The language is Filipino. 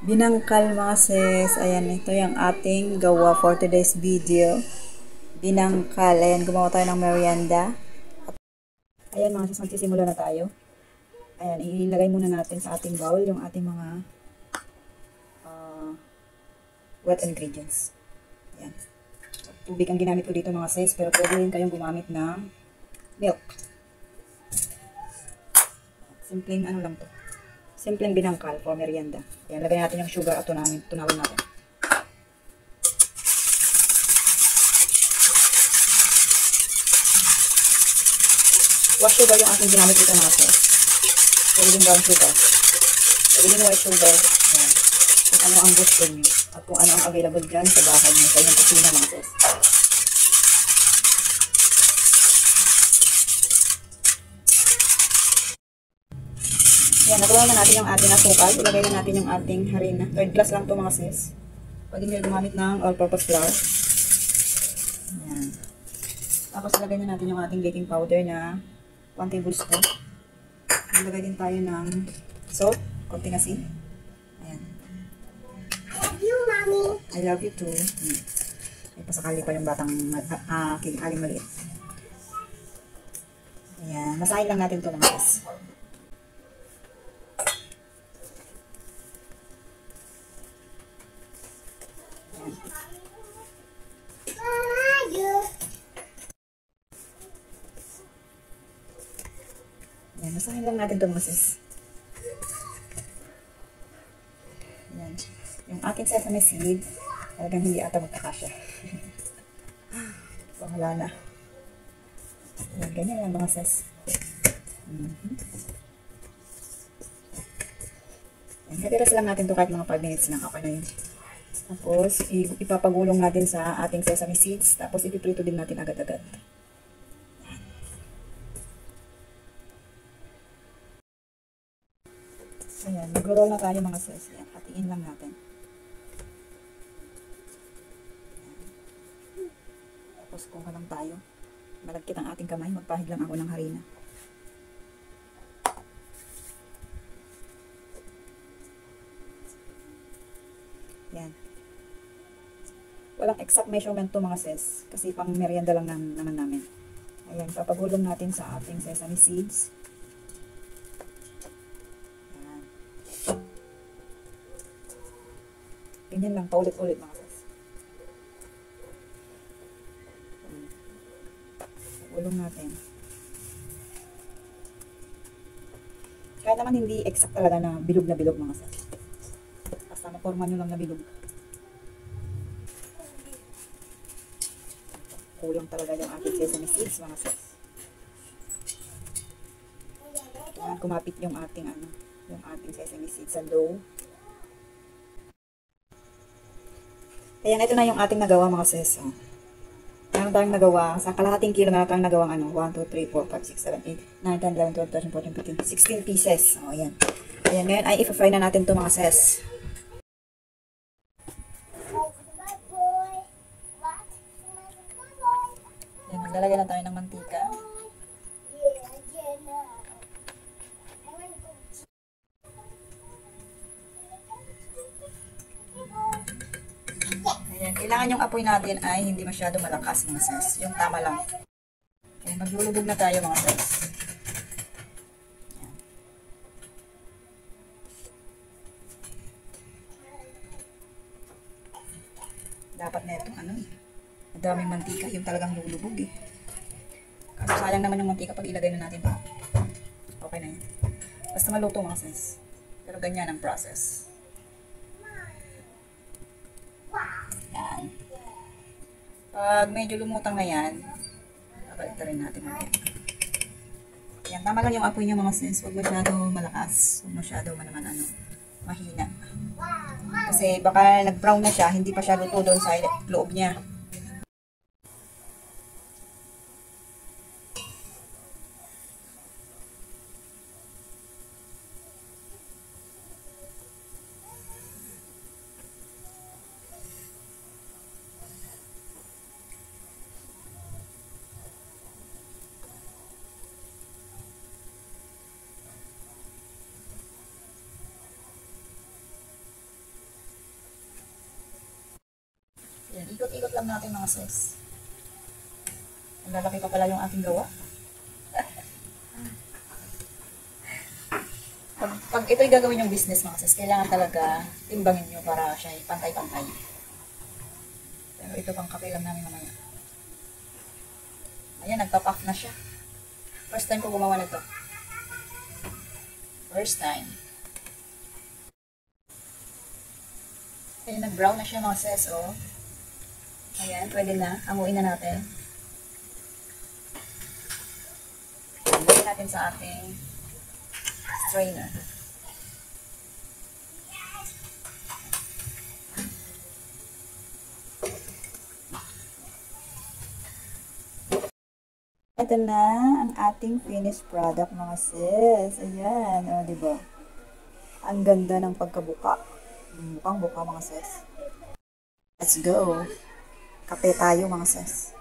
Binangkal mga sis. Ayan, ito yung ating gawa for today's video. Binangkal. Ayan, gumawa tayo ng merienda. Ayan mga sis, magsisimula na tayo. Ayan, ilagay muna natin sa ating bowl yung ating mga wet ingredients. Ayan. Tubig ang ginamit ko dito mga sis, pero pwede rin kayong gumamit ng milk. Simpleng ano lang to. Simpleng binangkal for merienda. Ayan, lagay natin yung sugar at tunawin natin. White sugar yung ating ginamit dito mga sis. Pwede din brown sugar. Pwede din white sugar. Ayan. Kung ano ang gusto nyo. At kung ano ang available dyan sa bahay nyo. Sa inyong kusina mga sis. Ayan, nakuha na natin yung ating asukal. Ilagay na natin yung ating harina. Third glass lang to mga sis. Pwede nyo gumamit ng all-purpose flour. Ayan. Tapos ilagay na natin yung ating baking powder na 1 tablespoon. Ilagay din tayo ng salt. Konting asin. Ayan. Love you, Mommy. I love you too. May pasakali pa yung batang aling maliit. Ayan. Masahin lang natin ito mga sis. Ayan, masahin lang natin ito mga sis. Ayan. Yung ating sesame seed, talagang hindi ata magkakasya. So, wala na. Ayan, ganyan lang mga sis. Ayan, katiras lang natin ito kahit mga 5 minutes lang ako na yun. Tapos, ipapagulong natin sa ating sesame seeds. Tapos, ipiprito din natin agad-agad. Ayan, mag-roll na tayo mga sis. Ayan, hatiin lang natin. Ayan. Tapos kuha lang tayo. Malagkit ang ating kamay. Magpahid lang ako ng harina. Ayan. Walang exact measurement to mga sis. Kasi pang merienda lang naman namin. Ayan, papagulong natin sa ating sesame seeds. Ganyan lang, paulit-ulit mga sis. Ulong natin. Kaya naman hindi exact talaga na bilog na bilog mga sis. Basta maporma nyo lang na bilog. Kulang talaga yung ating sesame seeds mga sis. Kaya kumapit yung ating sesame seeds sa dough. Ayan, ito na yung ating nagawa mga sis. Meron tayong nagawa, sa kalahating kilo na tayong nagawang 1, 2, 3, 4, 5, 6, 7, 8, 9, 10, 11, 12, 13, 14, 15, 16 pieces. O, ayan. Ayan, ngayon ay i-fry na natin ito mga sis. Ayan, maglalagay lang tayo ng mantika. Ayan, kailangan yung apoy natin ay hindi masyado malakas mga sis. Yung tama lang. Ayan, maglulubog na tayo mga sis. Ayan. Dapat na itong madaming mantika. Yung talagang lulubog eh. Kasi sayang naman yung mantika pag ilagay na natin pa. Okay na yun. Basta maluto mga sis. Pero ganyan ang process. Yan. Pag medyo lumutang na yan, babalik rin natin ulit. Yan, tama lang yung apoy niya mga sis. Huwag masyado malakas. Huwag masyado mahina. Kasi baka nag-brown na siya, hindi pa siya luto doon sa loob niya. lang natin mga sis. Ang lalaki pa pala yung aking gawa. Pag ito'y gagawin yung business mga sis, kailangan talaga timbangin nyo para siya pantay-pantay. Pero ito pang kape lang namin mamaya. Ayan, nagpa-puff na siya. First time ko gumawa nito. First time. Ayan, nag-brown na siya mga sis, oh. Ayan, pwede na. Amuin na natin. Lagyan natin sa ating strainer. Ito na ang ating finished product mga sis. Ayan, o, diba? Ang ganda ng pagkabuka. Mukhang buka mga sis. Let's go. Kape tayo mga sis.